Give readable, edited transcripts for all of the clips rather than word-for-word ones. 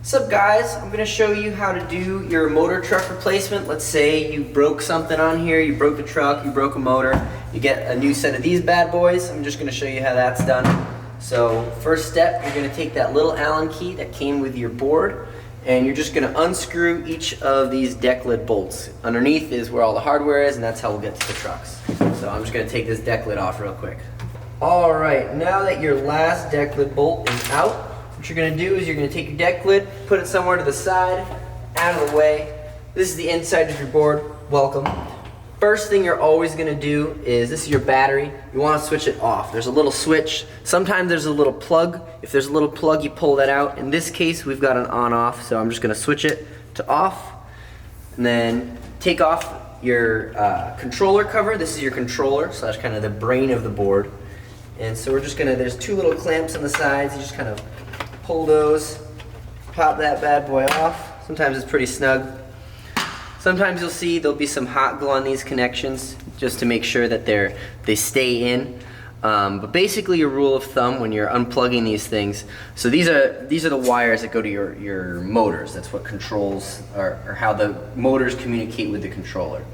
What's up guys? I'm going to show you how to do your motor truck replacement. Let's say you broke something on here, you broke the truck, you broke a motor, you get a new set of these bad boys. I'm just going to show you how that's done. So first step, you're going to take that little Allen key that came with your board and you're just going to unscrew each of these deck lid bolts. Underneath is where all the hardware is, and that's how we'll get to the trucks. So I'm just going to take this deck lid off real quick. Alright, now that your last deck lid bolt is out, what you're going to do is you're going to take your deck lid, put it somewhere to the side, out of the way. This is the inside of your board. Welcome. First thing you're always going to do is, this is your battery, you want to switch it off. There's a little switch. Sometimes there's a little plug. If there's a little plug, you pull that out. In this case, we've got an on-off, so I'm just going to switch it to off. And then take off your controller cover. This is your controller, so that's kind of the brain of the board. And so we're just going to, there's two little clamps on the sides. You just kind of pull those, pop that bad boy off. Sometimes it's pretty snug. Sometimes you'll see there'll be some hot glue on these connections just to make sure that they stay in. But basically a rule of thumb when you're unplugging these things, so these are the wires that go to your motors. That's what controls, or how the motors communicate with the controller.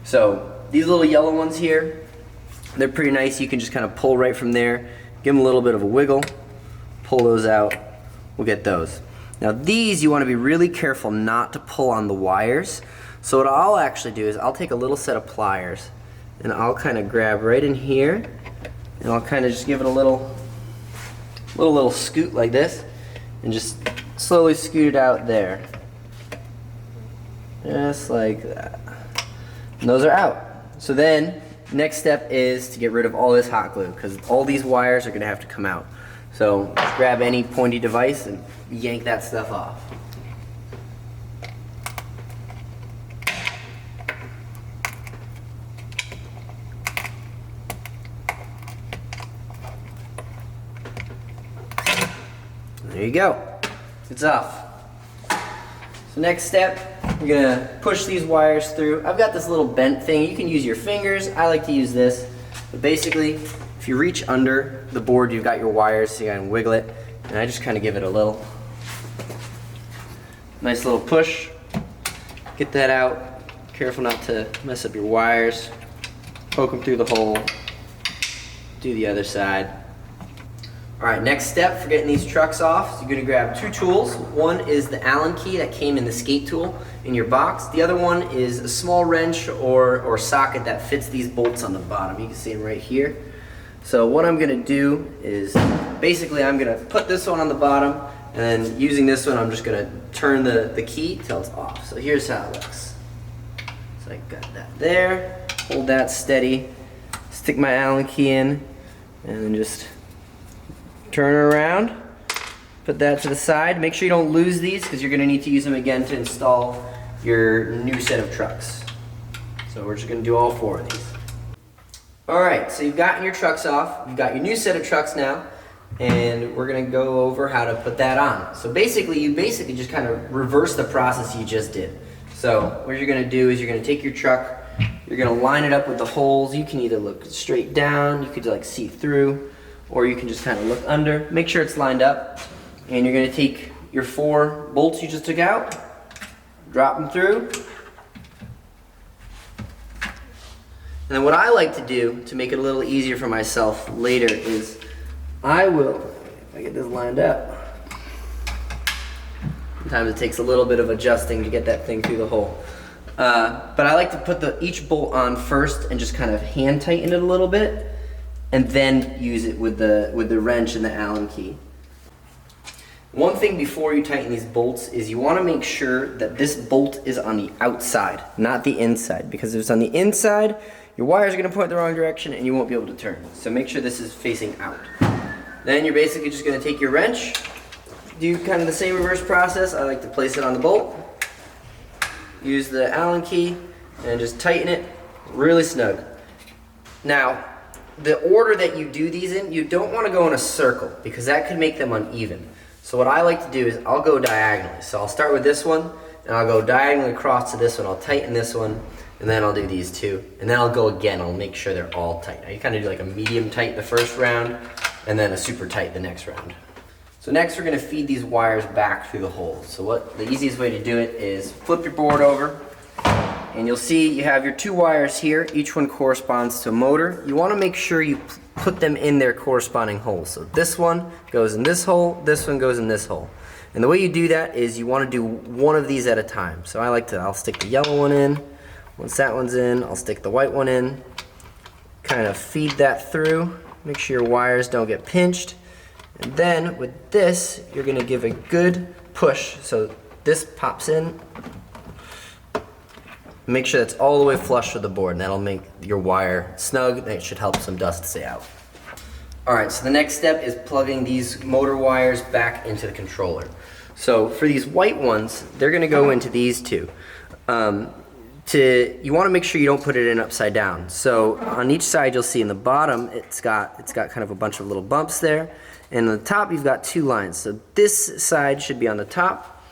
So these little yellow ones here, they're pretty nice. You can just kind of pull right from there, give them a little bit of a wiggle, pull those out, we'll get those. Now these, you want to be really careful not to pull on the wires. So what I'll actually do is I'll take a little set of pliers and I'll kind of grab right in here and I'll kind of just give it a little scoot like this and just slowly scoot it out there. Just like that. And those are out. So then, next step is to get rid of all this hot glue because all these wires are going to have to come out. So just grab any pointy device and yank that stuff off. There you go. It's off. So next step, you're gonna push these wires through. I've got this little bent thing. You can use your fingers. I like to use this. But basically, if you reach under the board, you've got your wires, so you can wiggle it. And I just kind of give it a little nice little push. Get that out. Careful not to mess up your wires. Poke them through the hole. Do the other side. Alright, next step for getting these trucks off, so you're going to grab two tools. One is the Allen key that came in the skate tool in your box. The other one is a small wrench or socket that fits these bolts on the bottom. You can see them right here. So what I'm going to do is, basically I'm going to put this one on the bottom, and then using this one I'm just going to turn the key till it's off. So here's how it looks. So I got that there, hold that steady, stick my Allen key in, and then just turn it around, put that to the side. Make sure you don't lose these because you're going to need to use them again to install your new set of trucks. So we're just going to do all four of these. Alright, so you've gotten your trucks off, you've got your new set of trucks now, and we're going to go over how to put that on. So basically, you just kind of reverse the process you just did. So what you're going to do is you're going to take your truck, you're going to line it up with the holes. You can either look straight down, you could like see through, or you can just kind of look under. Make sure it's lined up. And you're going to take your four bolts you just took out, drop them through. And then what I like to do to make it a little easier for myself later is I will, if I get this lined up, sometimes it takes a little bit of adjusting to get that thing through the hole. But I like to put each bolt on first and just kind of hand tighten it a little bit, and then use it with the wrench and the Allen key. One thing before you tighten these bolts is you want to make sure that this bolt is on the outside, not the inside, because if it's on the inside, your wires are going to point the wrong direction and you won't be able to turn. So make sure this is facing out. Then you're basically just going to take your wrench, do kind of the same reverse process. I like to place it on the bolt, use the Allen key, and just tighten it really snug. Now, the order that you do these in, you don't want to go in a circle because that could make them uneven. So what I like to do is I'll go diagonally. So I'll start with this one and I'll go diagonally across to this one. I'll tighten this one and then I'll do these two. And then I'll go again. I'll make sure they're all tight. I kind of do like a medium tight the first round and then a super tight the next round. So next we're going to feed these wires back through the holes. So the easiest way to do it is flip your board over, and you'll see you have your 2 wires here. Each one corresponds to a motor. You want to make sure you put them in their corresponding holes. So this one goes in this hole, this one goes in this hole. And the way you do that is you want to do one of these at a time. So I'll stick the yellow one in. Once that one's in, I'll stick the white one in. Kind of feed that through. Make sure your wires don't get pinched. And then with this, you're going to give a good push. So this pops in. Make sure that's all the way flush with the board, and that'll make your wire snug, and it should help some dust stay out. Alright, so the next step is plugging these motor wires back into the controller. So for these white ones, they're going to go into these 2. You want to make sure you don't put it in upside down. So on each side you'll see in the bottom it's got kind of a bunch of little bumps there, and on the top you've got 2 lines. So this side should be on the top,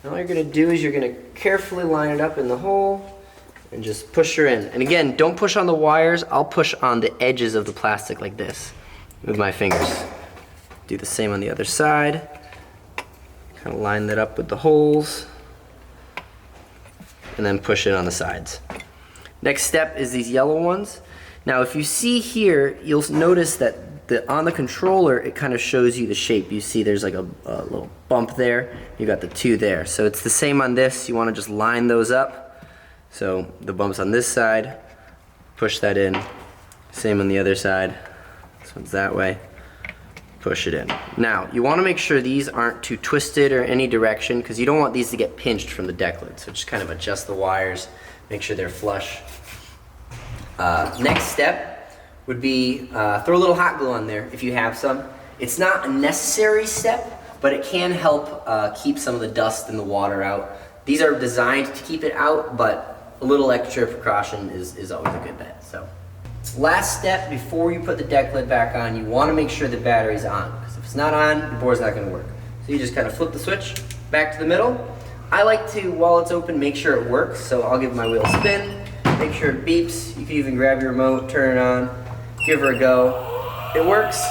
and all you're going to do is you're going to carefully line it up in the hole and just push her in. And again, don't push on the wires. I'll push on the edges of the plastic like this with my fingers. Do the same on the other side. Kind of line that up with the holes, and then push it on the sides. Next step is these yellow ones. Now if you see here, you'll notice that on the controller it kind of shows you the shape. You see there's like a little bump there. You got the 2 there. So it's the same on this. You want to just line those up. So the bumps on this side, push that in. Same on the other side. This one's that way. Push it in. Now, you want to make sure these aren't too twisted or any direction, because you don't want these to get pinched from the deck lid. So just kind of adjust the wires, make sure they're flush. Next step would be throw a little hot glue on there if you have some. It's not a necessary step, but it can help keep some of the dust and the water out. These are designed to keep it out, but a little extra precaution is always a good bet. So, last step before you put the deck lid back on, you want to make sure the battery's on, because if it's not on, the board's not going to work. So you just kind of flip the switch back to the middle. I like to, while it's open, make sure it works. So I'll give my wheel a spin, make sure it beeps. You can even grab your remote, turn it on, give her a go. It works.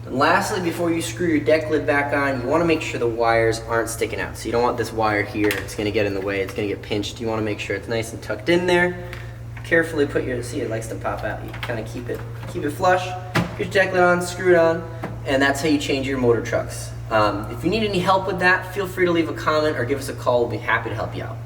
And lastly, before you screw your deck lid back on, you want to make sure the wires aren't sticking out. So you don't want this wire here, it's going to get in the way, it's going to get pinched. You want to make sure it's nice and tucked in there. Carefully put see, it likes to pop out. You kind of keep it flush. Get your deck lid on, screw it on, and that's how you change your motor trucks. If you need any help with that, feel free to leave a comment or give us a call. We'll be happy to help you out.